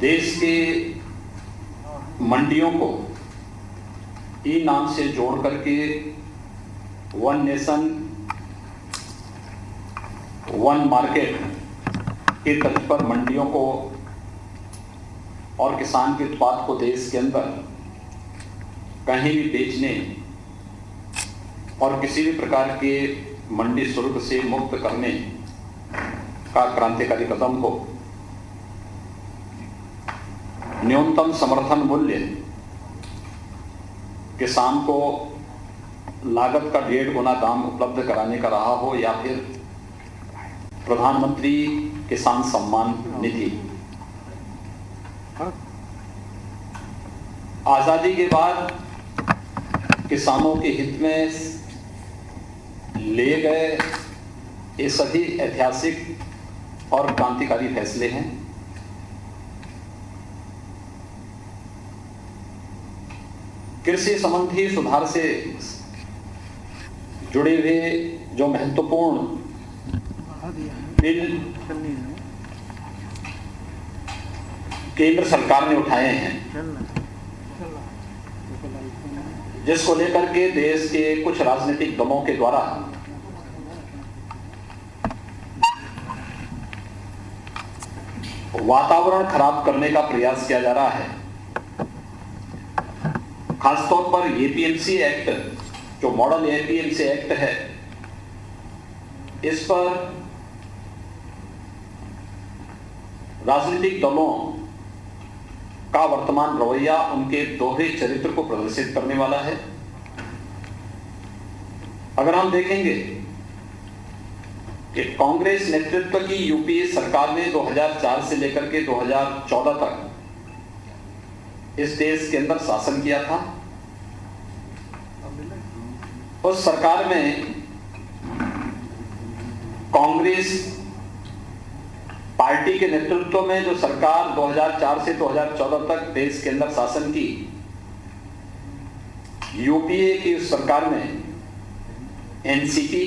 देश के मंडियों को ई नाम से जोड़ करके वन नेशन वन मार्केट के तर्ज पर मंडियों को और किसान के उत्पाद को देश के अंदर कहीं भी बेचने और किसी भी प्रकार के मंडी शुल्क से मुक्त करने का क्रांतिकारी कदम हो। न्यूनतम समर्थन मूल्य किसान को लागत का 1.5 गुना दाम उपलब्ध कराने का रहा हो, या फिर प्रधानमंत्री किसान सम्मान निधि। आजादी के बाद किसानों के हित में लिए गए ये सभी ऐतिहासिक और क्रांतिकारी फैसले हैं। कृषि संबंधी सुधार से जुड़े हुए जो महत्वपूर्ण बिल केंद्र सरकार ने उठाए हैं, जिसको लेकर के देश के कुछ राजनीतिक दलों के द्वारा वातावरण खराब करने का प्रयास किया जा रहा है। खासतौर पर एपीएमसी एक्ट, जो मॉडल एपीएमसी एक्ट है, इस पर राजनीतिक दलों का वर्तमान रवैया उनके दोहरे चरित्र को प्रदर्शित करने वाला है। अगर हम देखेंगे कि कांग्रेस नेतृत्व की यूपीए सरकार ने 2004 से लेकर के 2014 तक इस देश के अंदर शासन किया था। उस सरकार में कांग्रेस पार्टी के नेतृत्व में जो सरकार 2004 से 2014 तक देश के अंदर शासन की, यूपीए की उस सरकार में NCP,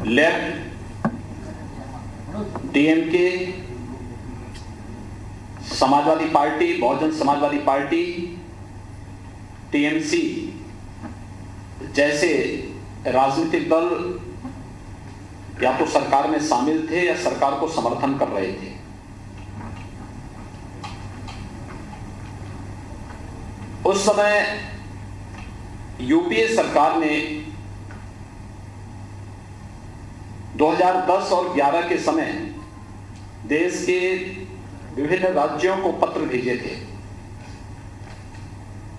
left, DMK, Samajwadi Party, Bahujan Samajwadi Party, TMC जैसे राजनीतिक दल या तो सरकार में शामिल थे या सरकार को समर्थन कर रहे थे। उस समय यूपीए सरकार ने 2010 और 11 के समय देश के विभिन्न राज्यों को पत्र भेजे थे,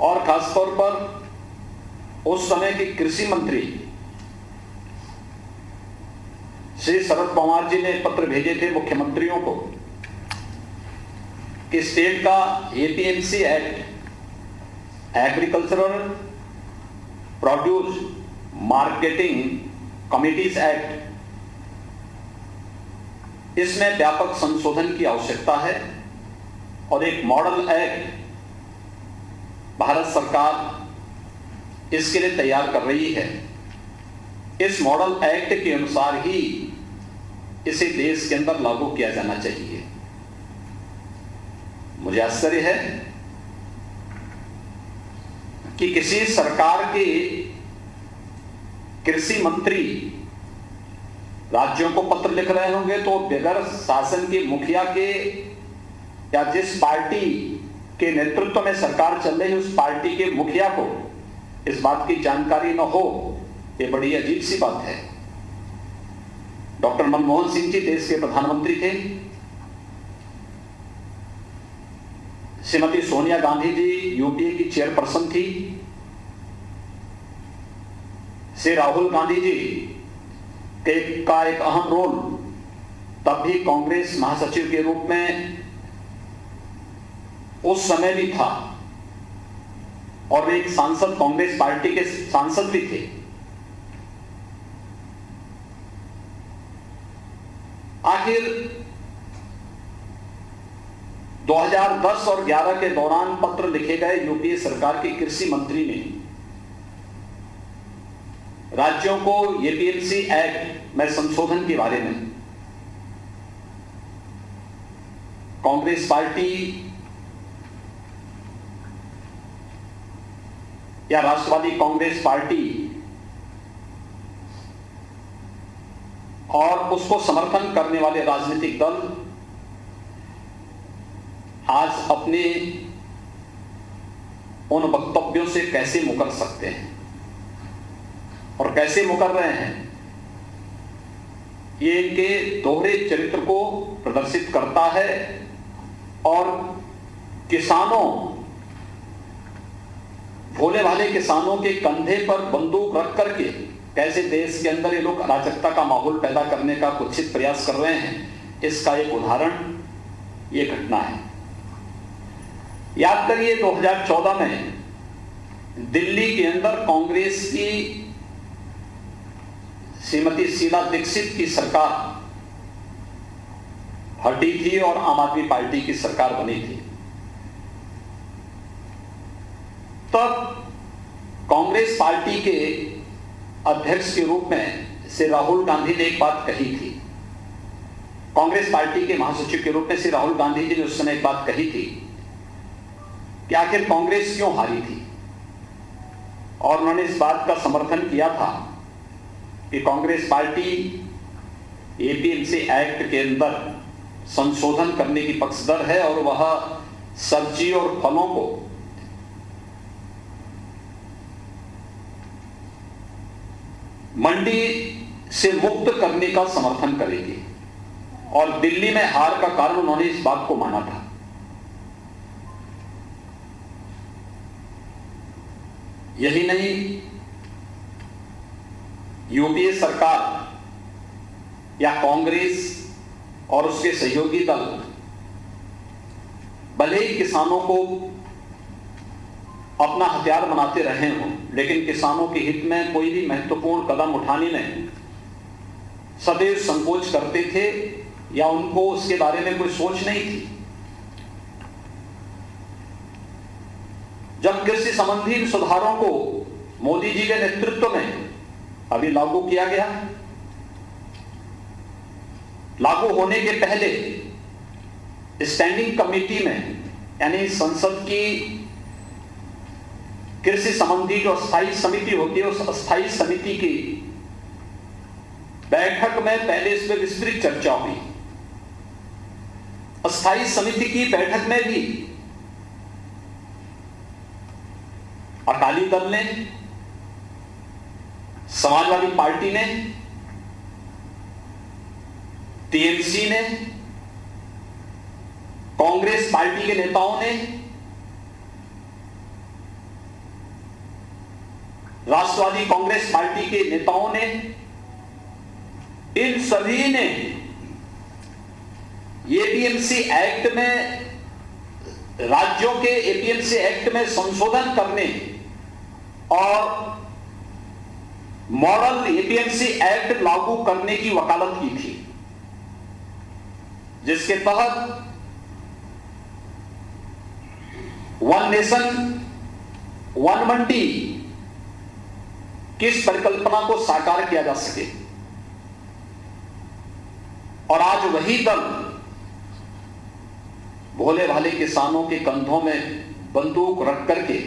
और खासतौर पर उस समय के कृषि मंत्री श्री शरद पवार जी ने पत्र भेजे थे मुख्यमंत्रियों को कि स्टेट का APMC act, agricultural produce marketing committees act, इसमें व्यापक संशोधन की आवश्यकता है और एक मॉडल एक्ट भारत सरकार इसके लिए तैयार कर रही है। इस मॉडल एक्ट के अनुसार ही इसे देश के अंदर लागू किया जाना चाहिए। मुझे आश्चर्य है कि किसी सरकार के कृषि मंत्री राज्यों को पत्र लिख रहे होंगे तो बगैर शासन के मुखिया के या जिस पार्टी के नेतृत्व में सरकार चल रही है उस पार्टी के मुखिया को इस बात की जानकारी न हो, ये बड़ी अजीब सी बात है। डॉक्टर मनमोहन सिंह जी देश के प्रधानमंत्री थे, श्रीमती सोनिया गांधी जी यूपीए की चेयरपर्सन थी, श्री राहुल गांधी जी का एक अहम रोल तब भी कांग्रेस महासचिव के रूप में उस समय भी था, और वे एक सांसद, कांग्रेस पार्टी के सांसद भी थे। आखिर 2010 और 11 के दौरान पत्र लिखे गए यूपीए सरकार के कृषि मंत्री ने राज्यों को एपीएमसी एक्ट में संशोधन के बारे में कांग्रेस पार्टी या राष्ट्रवादी कांग्रेस पार्टी और उसको समर्थन करने वाले राजनीतिक दल आज अपने उन वक्तव्यों से कैसे मुकर सकते हैं और कैसे मुकर रहे हैं, ये इनके दोहरे चरित्र को प्रदर्शित करता है और किसानों, भोले भाले किसानों के कंधे पर बंदूक रख करके कैसे देश के अंदर ये लोग अराजकता का माहौल पैदा करने का कुत्सित प्रयास कर रहे हैं, इसका एक उदाहरण ये घटना है। याद करिए 2014 में दिल्ली के अंदर कांग्रेस की श्रीमती शीला दीक्षित की सरकार हटी थी और आम आदमी पार्टी की सरकार बनी थी। तब कांग्रेस पार्टी के अध्यक्ष के रूप में श्री राहुल गांधी ने एक बात कही थी। कांग्रेस पार्टी के महासचिव के रूप में श्री राहुल गांधी जी ने उस समय एक बात कही थी कि आखिर कांग्रेस क्यों हारी थी, और उन्होंने इस बात का समर्थन किया था कि कांग्रेस पार्टी एपीएमसी एक्ट के अंदर संशोधन करने की पक्षधर है और वह सब्जी और फलों को मंडी से मुक्त करने का समर्थन करेगी, और दिल्ली में हार का कारण उन्होंने इस बात को माना था। यही नहीं, यूपीए सरकार या कांग्रेस और उसके सहयोगी दल भले ही किसानों को अपना हथियार बनाते रहे हों, लेकिन किसानों के हित में कोई भी महत्वपूर्ण कदम उठाने में सदैव संकोच करते थे या उनको उसके बारे में कोई सोच नहीं थी। जब कृषि संबंधी सुधारों को मोदी जी के नेतृत्व में अभी लागू किया गया, लागू होने के पहले स्टैंडिंग कमेटी में, यानी संसद की कृषि संबंधी जो स्थायी समिति होती है, उस स्थायी समिति की बैठक में पहले इस पर विस्तृत चर्चा हुई। स्थायी समिति की बैठक में भी अकाली दल ने, समाजवादी पार्टी ने, टीएमसी ने, कांग्रेस पार्टी के नेताओं ने, राष्ट्रवादी कांग्रेस पार्टी के नेताओं ने, इन सभी ने एपीएमसी एक्ट में, राज्यों के एपीएमसी एक्ट में संशोधन करने और मॉडल एपीएमसी एक्ट लागू करने की वकालत की थी, जिसके तहत वन नेशन वन मंडी किस परिकल्पना को साकार किया जा सके। और आज वही दल भोले भाले किसानों के कंधों में बंदूक रख करके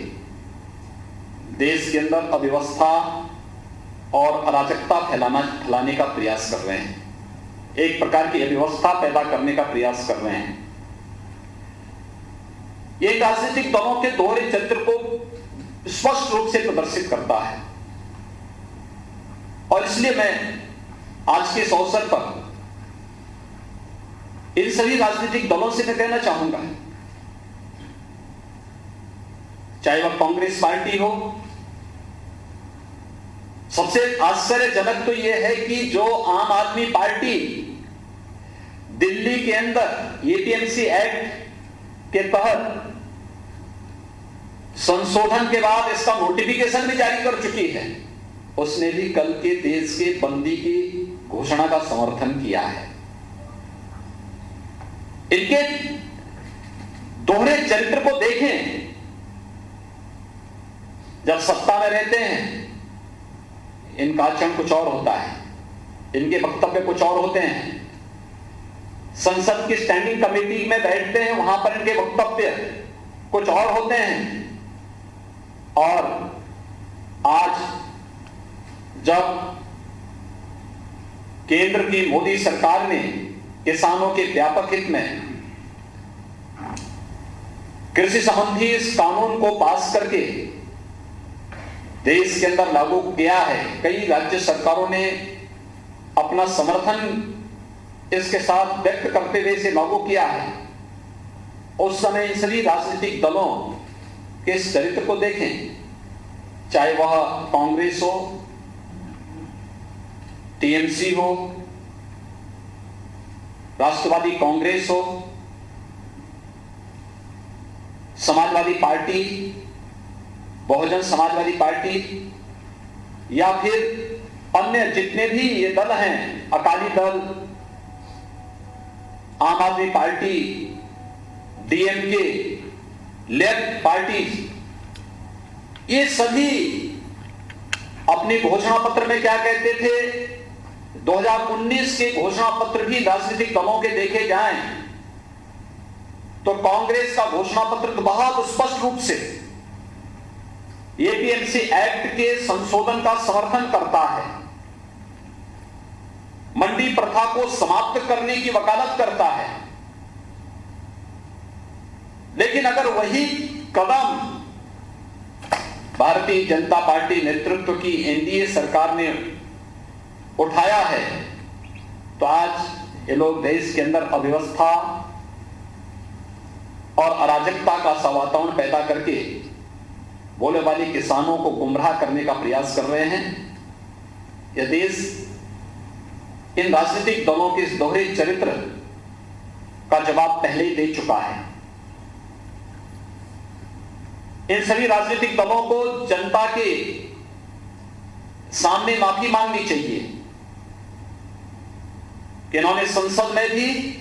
देश के अंदर अव्यवस्था और अराजकता फैलाने का प्रयास कर रहे हैं, एक प्रकार की अव्यवस्था पैदा करने का प्रयास कर रहे हैं। ये राजनीतिक दलों के दोहरे चरित्र को स्पष्ट रूप से प्रदर्शित करता है। और इसलिए मैं आज के इस अवसर पर इन सभी राजनीतिक दलों से मैं कहना चाहूंगा, चाहे वह कांग्रेस पार्टी हो, सबसे आश्चर्यजनक तो यह है कि जो आम आदमी पार्टी दिल्ली के अंदर एपीएमसी एक्ट के तहत संशोधन के बाद इसका नोटिफिकेशन भी जारी कर चुकी है, उसने भी कल के देश के बंदी की घोषणा का समर्थन किया है। इनके दोहरे चरित्र को देखें। जब सत्ता में रहते हैं इनका आचरण कुछ और होता है, इनके वक्तव्य कुछ और होते हैं, संसद की स्टैंडिंग कमेटी में बैठते हैं, वहां पर इनके वक्तव्य कुछ और होते हैं, और आज जब केंद्र की मोदी सरकार ने किसानों के व्यापक हित में कृषि संबंधी इस कानून को पास करके देश के अंदर लागू किया है, कई राज्य सरकारों ने अपना समर्थन इसके साथ व्यक्त करते हुए इसे लागू किया है। उस समय इन सभी राजनीतिक दलों के इस चरित्र को देखें, चाहे वह कांग्रेस हो, टीएमसी हो, राष्ट्रवादी कांग्रेस हो, समाजवादी पार्टी, बहुजन समाजवादी पार्टी, या फिर अन्य जितने भी ये दल हैं, अकाली दल, आम आदमी पार्टी, डीएमके, लेफ्ट पार्टी, ये सभी अपने घोषणा पत्र में क्या कहते थे? 2019 के घोषणा पत्र भी राजनीतिक दलों के देखे जाएं तो कांग्रेस का घोषणा पत्र तो बहुत स्पष्ट रूप से एपीएमसी एक्ट के संशोधन का समर्थन करता है, मंडी प्रथा को समाप्त करने की वकालत करता है। लेकिन अगर वही कदम भारतीय जनता पार्टी नेतृत्व की एनडीए सरकार ने उठाया है तो आज ये लोग देश के अंदर अव्यवस्था और अराजकता का सा वातावरण पैदा करके बोले वाले किसानों को गुमराह करने का प्रयास कर रहे हैं। यह देश इन राजनीतिक दलों के इस दोहरे चरित्र का जवाब पहले ही दे चुका है। इन सभी राजनीतिक दलों को जनता के सामने माफी मांगनी चाहिए कि इन्होंने संसद में भी,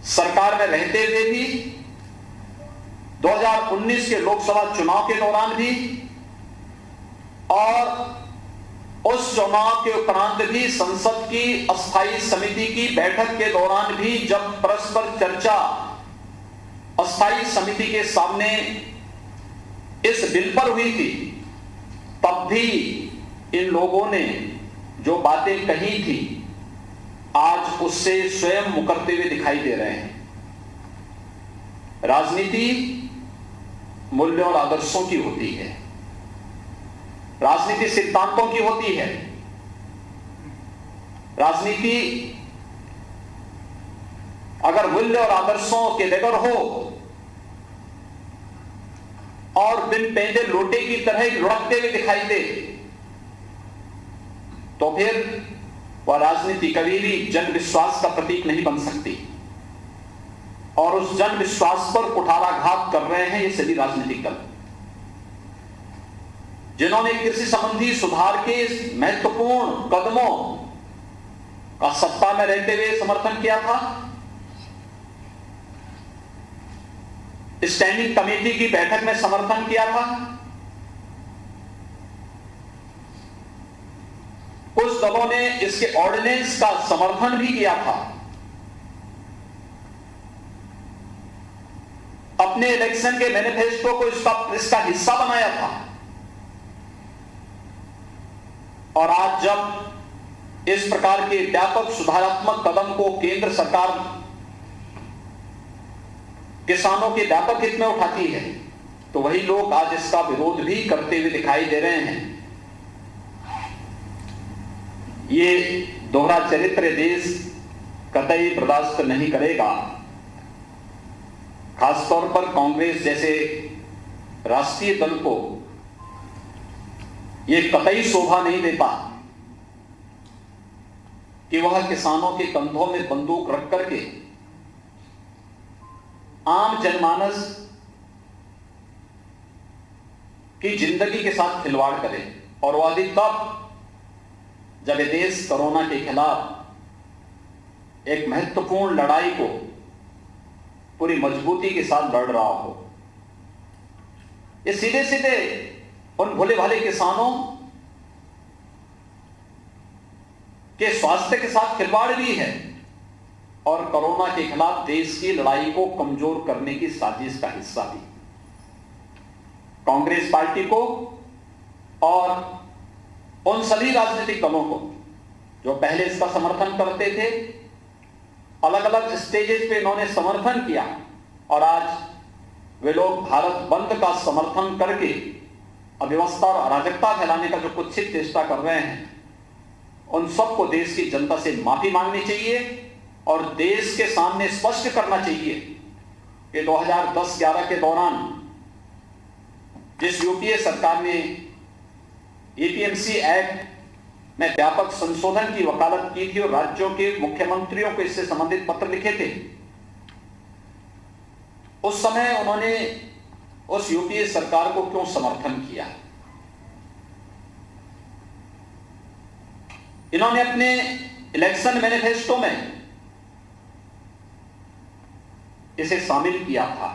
सरकार में रहते हुए भी, 2019 के लोकसभा चुनाव के दौरान भी और उस चुनाव के उपरांत भी संसद की अस्थायी समिति की बैठक के दौरान भी, जब परस्पर चर्चा अस्थायी समिति के सामने इस बिल पर हुई थी, तब भी इन लोगों ने जो बातें कही थी आज उससे स्वयं मुकरते हुए दिखाई दे रहे हैं। राजनीति मूल्यों और आदर्शों की होती है, राजनीति सिद्धांतों की होती है। राजनीति अगर मूल्य और आदर्शों के बगैर हो और बिन पेंदे लोटे की तरह लुढ़कते हुए दिखाई दे तो फिर वह राजनीति कभी भी जन विश्वास का प्रतीक नहीं बन सकती। और उस जन विश्वास पर कुठाराघात कर रहे हैं ये सभी राजनीतिक दल, जिन्होंने कृषि संबंधी सुधार के इस महत्वपूर्ण कदमों का सत्ता में रहते हुए समर्थन किया था। स्टैंडिंग कमेटी की बैठक में समर्थन किया था। कुछ दलों ने इसके ऑर्डिनेंस का समर्थन भी किया था। अपने इलेक्शन के मैनिफेस्टो को इसका हिस्सा बनाया था। और आज जब इस प्रकार के व्यापक सुधारात्मक कदम को केंद्र सरकार किसानों के व्यापक हित में उठाती है तो वही लोग आज इसका विरोध भी करते हुए दिखाई दे रहे हैं। ये दोहरा चरित्र देश कतई बर्दाश्त नहीं करेगा। खासतौर पर कांग्रेस जैसे राष्ट्रीय दल को यह कतई शोभा नहीं देता कि वह किसानों के कंधों में बंदूक रख करके आम जनमानस की जिंदगी के साथ खिलवाड़ करे। और वह अधिक तब जब ये देश कोरोना के खिलाफ एक महत्वपूर्ण लड़ाई को पूरी मजबूती के साथ लड़ रहा हो। ये सीधे सीधे उन भोले भाले किसानों के स्वास्थ्य के साथ खिलवाड़ भी है। और कोरोना के खिलाफ देश की लड़ाई को कमजोर करने की साजिश का हिस्सा थी। कांग्रेस पार्टी को और उन सभी राजनीतिक दलों को जो पहले इसका समर्थन करते थे, अलग अलग स्टेजेस पे इन्होंने समर्थन किया और आज वे लोग भारत बंद का समर्थन करके अव्यवस्था और अराजकता फैलाने का जो कुत्सित चेष्टा कर रहे हैं, उन सबको देश की जनता से माफी मांगनी चाहिए और देश के सामने स्पष्ट करना चाहिए कि 2010-11 के दौरान जिस यूपीए सरकार ने एपीएमसी एक्ट में व्यापक संशोधन की वकालत की थी और राज्यों के मुख्यमंत्रियों को इससे संबंधित पत्र लिखे थे, उस समय उन्होंने उस यूपीए सरकार को क्यों समर्थन किया? इन्होंने अपने इलेक्शन मैनिफेस्टो में इसे शामिल किया था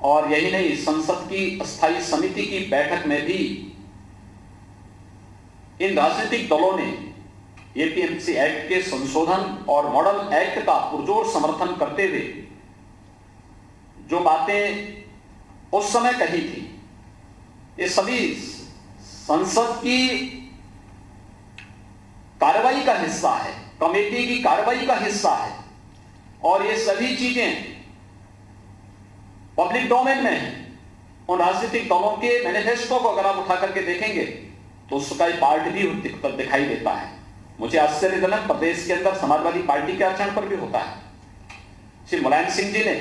और यही नहीं, संसद की स्थायी समिति की बैठक में भी इन राजनीतिक दलों ने एपीएमसी एक्ट के संशोधन और मॉडल एक्ट का पुरजोर समर्थन करते हुए जो बातें उस समय कही थी, ये सभी संसद की कार्रवाई का हिस्सा है, कमेटी की कार्रवाई का हिस्सा है और ये सभी चीजें पब्लिक डोमेन में है। उन राजनीतिक दलों के मैनिफेस्टो को अगर आप उठा करके देखेंगे तो उसका एक पार्ट भी दिखाई देता है। मुझे आश्चर्यजनक प्रदेश के अंदर समाजवादी पार्टी के आचरण पर भी होता है। श्री मुलायम सिंह जी ने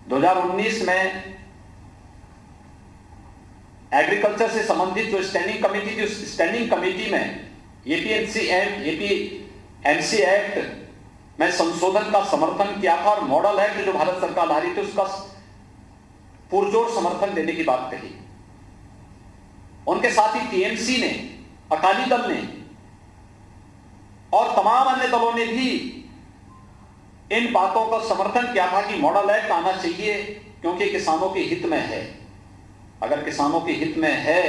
2019 में एग्रीकल्चर से संबंधित जो स्टैंडिंग कमेटी थी, उस स्टैंडिंग कमेटी में एपीएमसी एक्ट में संशोधन का समर्थन किया था और मॉडल एक्ट जो भारत सरकार ला रही थी उसका पुरजोर समर्थन देने की बात कही। उनके साथ ही टीएमसी ने, अकाली दल ने और तमाम अन्य दलों ने भी इन बातों का समर्थन किया था कि मॉडल एक्ट आना चाहिए क्योंकि किसानों के हित में है। अगर किसानों के हित में है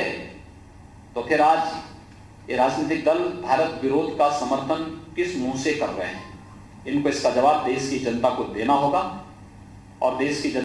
तो फिर आज ये राजनीतिक दल भारत विरोध का समर्थन किस मुंह से कर रहे हैं? इनको इसका जवाब देश की जनता को देना होगा और देश की